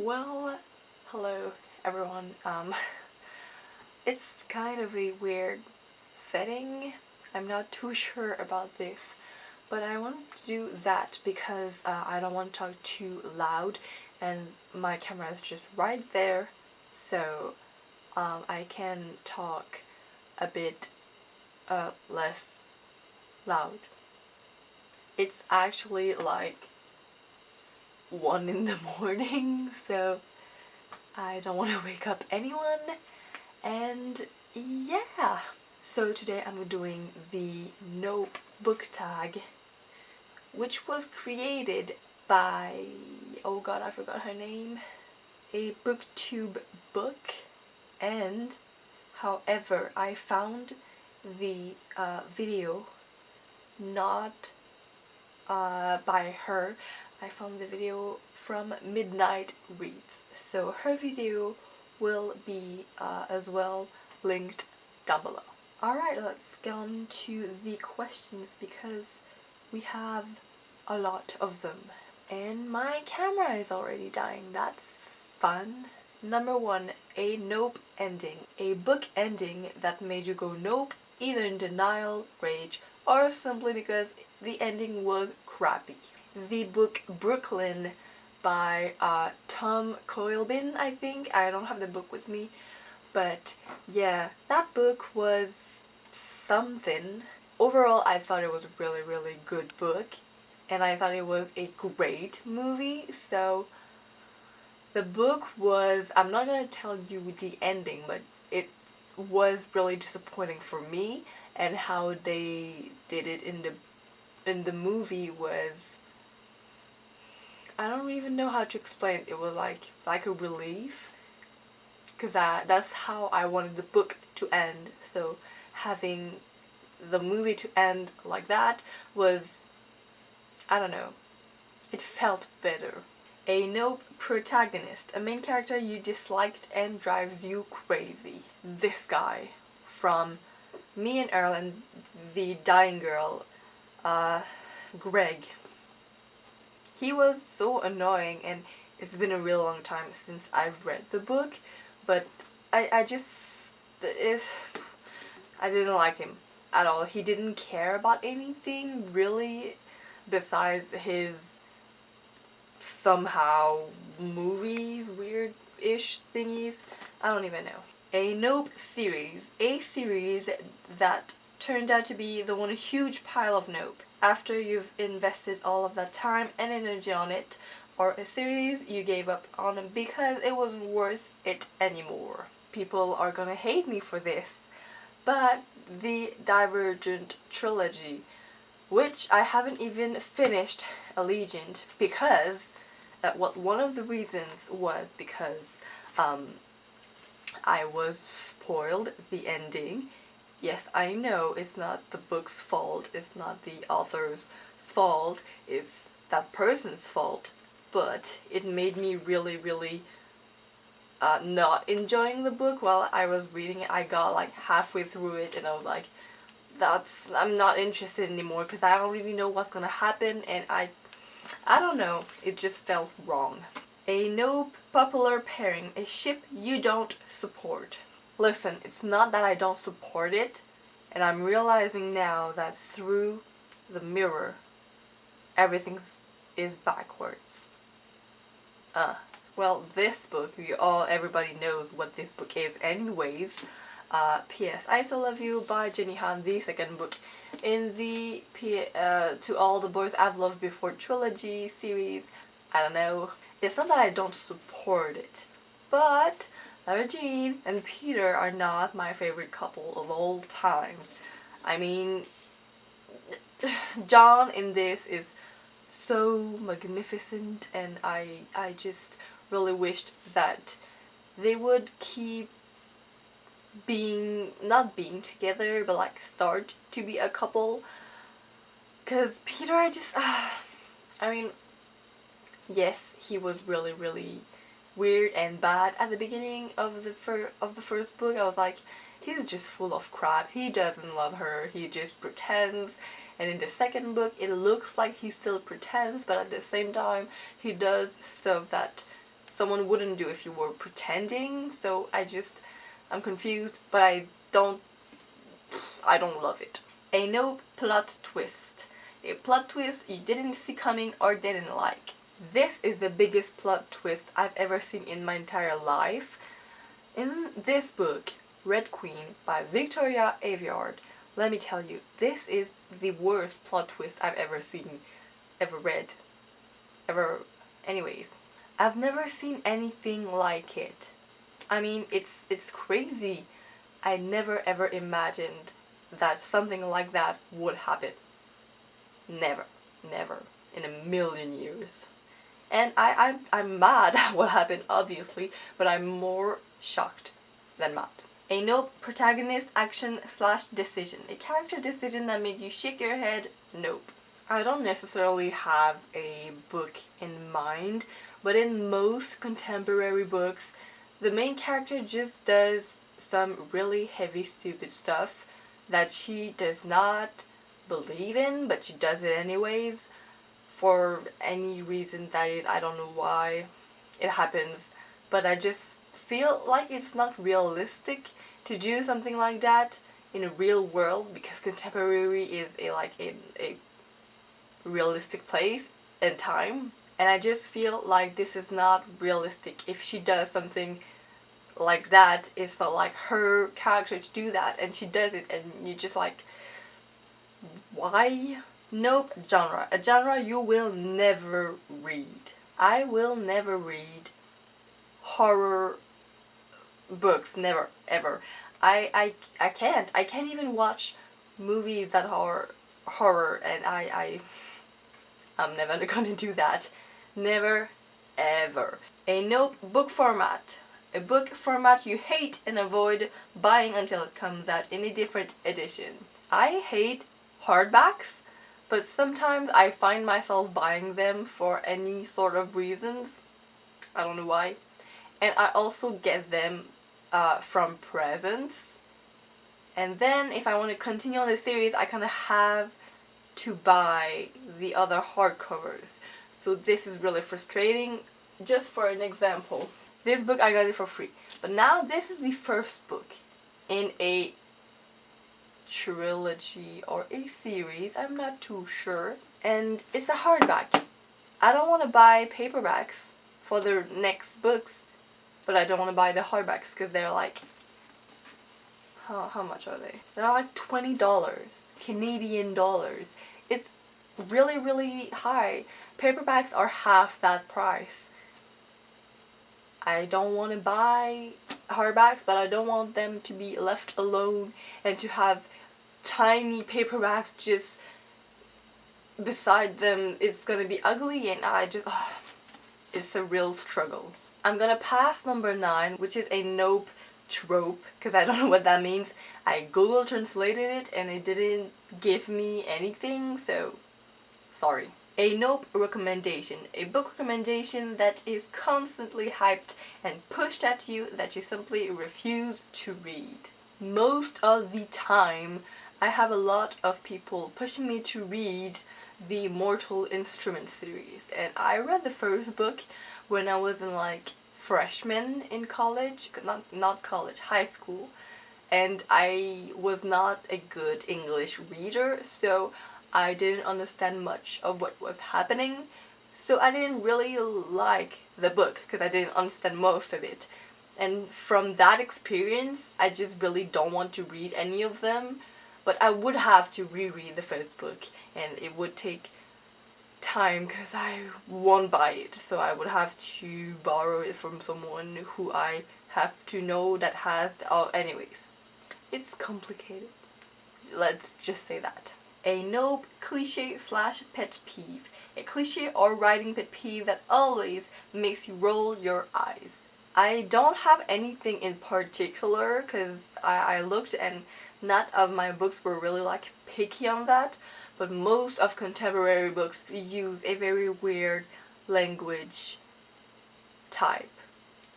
Well, hello everyone. It's kind of a weird setting. I'm not too sure about this, but I want to do that because I don't want to talk too loud, and my camera is just right there, so I can talk a bit less loud. It's actually like 1 in the morning, so I don't want to wake up anyone, and yeah. So today I'm doing the Nope book tag, which was created by, oh god, I forgot her name, a booktube book, and however I found the video not by her. I found the video from Midnight Reads, so her video will be as well linked down below. Alright, let's get on to the questions because we have a lot of them. And my camera is already dying, that's fun. Number 1, a nope ending. A book ending that made you go nope, either in denial, rage, or simply because the ending was crappy. The book Brooklyn by Tom Coilbin, I think. I don't have the book with me, but yeah, that book was something. Overall, I thought it was a really good book, and I thought it was a great movie. So the book was, I'm not gonna tell you the ending, but it was really disappointing for me, and how they did it in the movie was, I don't even know how to explain it. It was like a relief, because that's how I wanted the book to end. So having the movie to end like that was, I don't know, it felt better. A nope protagonist, a main character you disliked and drives you crazy. This guy from Me and Earl and the Dying Girl, Greg. He was so annoying, and it's been a real long time since I've read the book, but I didn't like him at all. He didn't care about anything really besides his somehow movies, weird-ish thingies. I don't even know. A nope series. A series that turned out to be the one huge pile of nope. After you've invested all of that time and energy on it, or a series you gave up on because it wasn't worth it anymore. People are gonna hate me for this, but the Divergent trilogy, which I haven't even finished Allegiant because, well, one of the reasons was because I was spoiled the ending. Yes, I know it's not the book's fault, it's not the author's fault, it's that person's fault, but it made me really not enjoying the book while I was reading it. I got like halfway through it and I was like, I'm not interested anymore because I don't really know what's gonna happen, and I don't know, it just felt wrong. A nope popular pairing, a ship you don't support. Listen, it's not that I don't support it, and I'm realizing now that through the mirror, everything is backwards. Well, this book, everybody knows what this book is anyways. P.S. I Still Love You by Jenny Han, the second book in the To All the Boys I've Loved Before trilogy series. I don't know. It's not that I don't support it, but Jean and Peter are not my favorite couple of all time. I mean, John in this is so magnificent, and I just really wished that they would keep not being together, but like start to be a couple. Cause Peter, I mean, yes, he was really weird and bad at the beginning of the first book. I was like, he's just full of crap. He doesn't love her. He just pretends. And in the second book, it looks like he still pretends, but at the same time, he does stuff that someone wouldn't do if you were pretending. So I'm confused, but I don't love it. A no plot twist. A plot twist you didn't see coming or didn't like. This is the biggest plot twist I've ever seen in my entire life. In this book, Red Queen by Victoria Aveyard, let me tell you, this is the worst plot twist I've ever seen, ever read, ever. Anyways, I've never seen anything like it. I mean, it's crazy. I never ever imagined that something like that would happen. Never, never in a million years. And I'm mad at what happened, obviously, but I'm more shocked than mad. A no protagonist action slash decision. A character decision that made you shake your head, nope. I don't necessarily have a book in mind, but in most contemporary books, the main character just does some really heavy, stupid stuff that she does not believe in, but she does it anyways. For any reason that is, I don't know why it happens, but I just feel like it's not realistic to do something like that in a real world, because contemporary is a realistic place and time, and I just feel like this is not realistic. If she does something like that, it's not like her character to do that, and she does it, and you just like, why? Nope. Genre. A genre you will never read. I will never read horror books. Never. Ever. I can't. I can't even watch movies that are horror, and I'm never gonna do that. Never. Ever. A nope book format. A book format you hate and avoid buying until it comes out in a different edition. I hate hardbacks, but sometimes I find myself buying them for any sort of reasons. I don't know why. And I also get them from presents. And then if I want to continue on the series, I kind of have to buy the other hardcovers. So this is really frustrating. Just for an example, this book I got it for free. But now this is the first book in a trilogy or a series, I'm not too sure, and it's a hardback. I don't want to buy paperbacks for the next books, but I don't want to buy the hardbacks because they're like, how much are they? They're like $20 Canadian dollars. It's really, really high. Paperbacks are half that price. I don't want to buy hardbacks, but I don't want them to be left alone and to have tiny paperbacks just beside them. It's gonna be ugly, and it's a real struggle. I'm gonna pass number 9, which is a nope trope, because I don't know what that means. I Google translated it and it didn't give me anything, so sorry. A nope recommendation. A book recommendation that is constantly hyped and pushed at you that you simply refuse to read. Most of the time, I have a lot of people pushing me to read the Mortal Instruments series, and I read the first book when I was in like freshman in college, not college, high school, and I was not a good English reader, so I didn't understand much of what was happening, so I didn't really like the book because I didn't understand most of it. And from that experience, I just really don't want to read any of them. But I would have to reread the first book, and it would take time because I won't buy it. So I would have to borrow it from someone who I have to know that has anyways. It's complicated. Let's just say that. A nope cliche slash pet peeve. A cliche or writing pet peeve that always makes you roll your eyes. I don't have anything in particular because I looked and none of my books were really like picky on that, but most of contemporary books use a very weird language type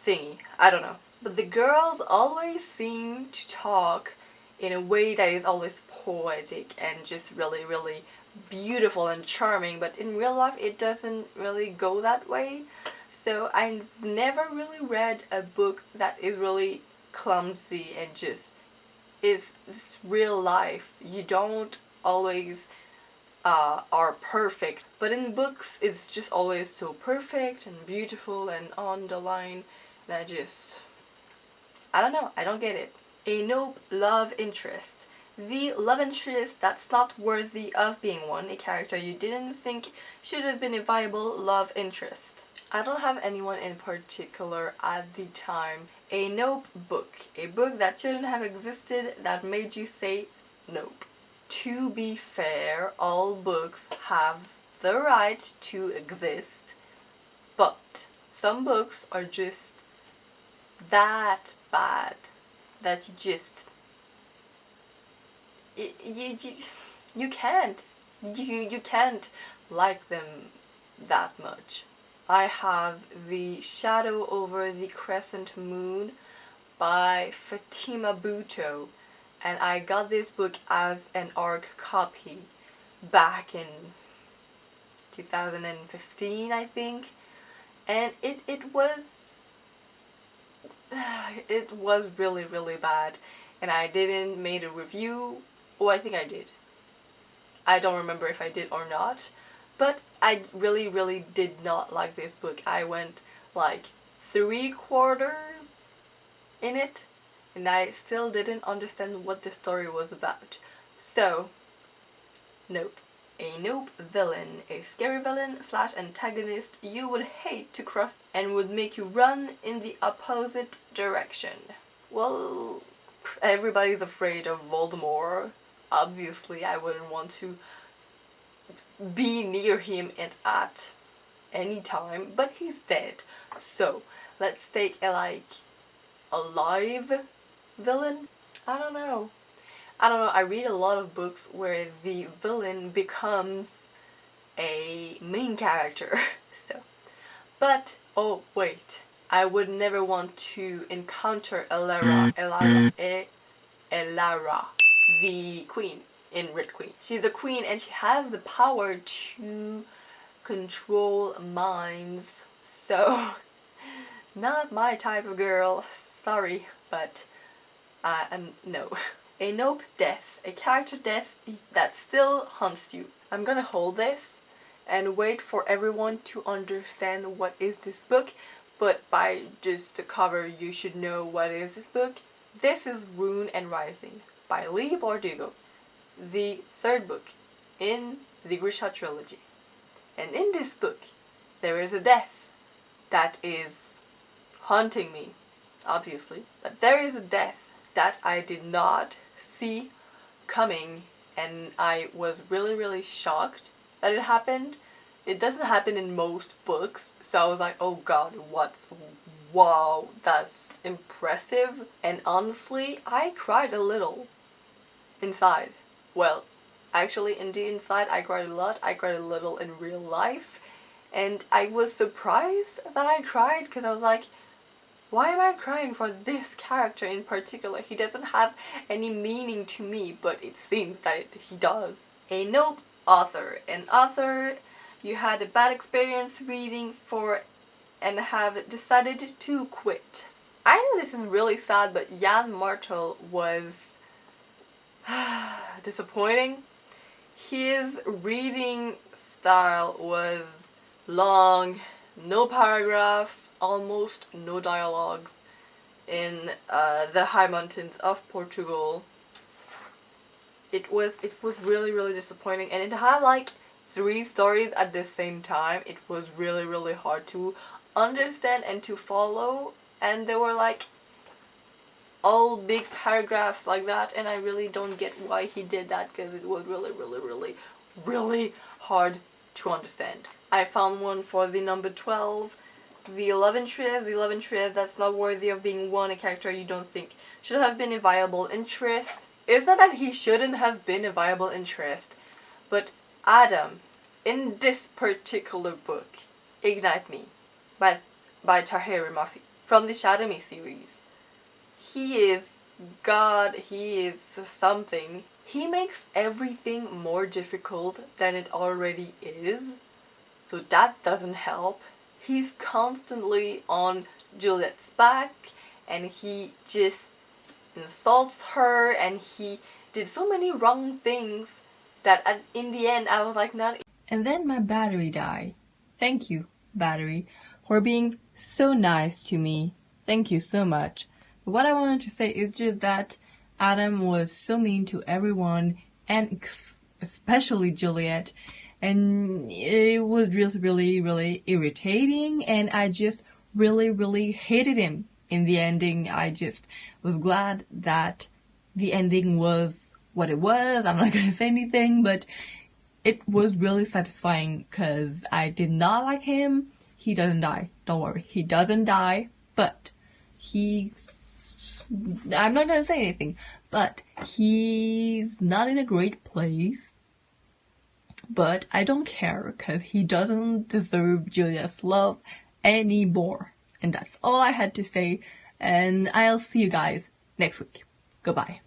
thingy. I don't know. But the girls always seem to talk in a way that is always poetic and just really, really beautiful and charming, but in real life it doesn't really go that way. So I never really read a book that is really clumsy and just is real life. You don't always are perfect, but in books it's just always so perfect and beautiful and on the line, and I don't know, I don't get it. A nope love interest. The love interest that's not worthy of being one, a character you didn't think should have been a viable love interest. I don't have anyone in particular at the time. A nope book. A book that shouldn't have existed that made you say nope. To be fair, all books have the right to exist, but some books are just that bad that you can't you can't like them that much. I have The Shadow over the Crescent Moon by Fatima Bhutto, and I got this book as an ARC copy back in 2015, I think, and it was really really bad, and I didn't made a review. Oh, I think I did. I don't remember if I did or not, but I really really did not like this book. I went like 3/4 in it, and I still didn't understand what the story was about. So, nope. A nope villain, a scary villain slash antagonist you would hate to cross and would make you run in the opposite direction. Well, everybody's afraid of Voldemort. Obviously, I wouldn't want to be near him at any time, but he's dead. So, let's take a live villain. I don't know. I read a lot of books where the villain becomes a main character. So, but oh wait, I would never want to encounter Elara, the queen in Red Queen. She's a queen and she has the power to control minds. So, not my type of girl. Sorry, but no. A nope death, a character death that still haunts you. I'm gonna hold this and wait for everyone to understand what is this book, but by just the cover you should know what is this book. This is Rune and Rising by Leigh Bardugo, the third book in the Grisha trilogy. And in this book there is a death that is haunting me, obviously, but there is a death that I did not see coming, and I was really really shocked that it happened. It doesn't happen in most books, so I was like, oh god, wow, that's impressive. And honestly, I cried a little inside. Well, actually in the inside I cried a lot. I cried a little in real life, and I was surprised that I cried because I was like, why am I crying for this character in particular? He doesn't have any meaning to me, but it seems that he does. A nope author. An author you had a bad experience reading for and have decided to quit. I know this is really sad, but Jan Martel was disappointing. His reading style was long, no paragraphs, almost no dialogues in the high mountains of Portugal. It was really really disappointing, and it had like 3 stories at the same time. It was really really hard to understand and to follow, and they were like all big paragraphs like that, and I really don't get why he did that because it was really really really really hard to understand. I found one for the number 12, the love interest that's not worthy of being one, a character you don't think should have been a viable interest. It's not that he shouldn't have been a viable interest, but Adam, in this particular book, Ignite Me, by Tahir Mafi, from the Shadow Me series, he is God, he is something. He makes everything more difficult than it already is, so that doesn't help. he's constantly on Juliet's back, and he just insults her, and he did so many wrong things that in the end I was like, not. And then my battery died. Thank you, battery, for being so nice to me. Thank you so much. But what I wanted to say is just that Adam was so mean to everyone, and especially Juliet, and it was just really irritating, and I just really hated him. In the ending, I just was glad that the ending was what it was. I'm not gonna say anything, but it was really satisfying because I did not like him. He doesn't die. Don't worry. He doesn't die, but I'm not gonna say anything, but he's not in a great place. But I don't care because he doesn't deserve Julia's love anymore. And that's all I had to say, and I'll see you guys next week. Goodbye.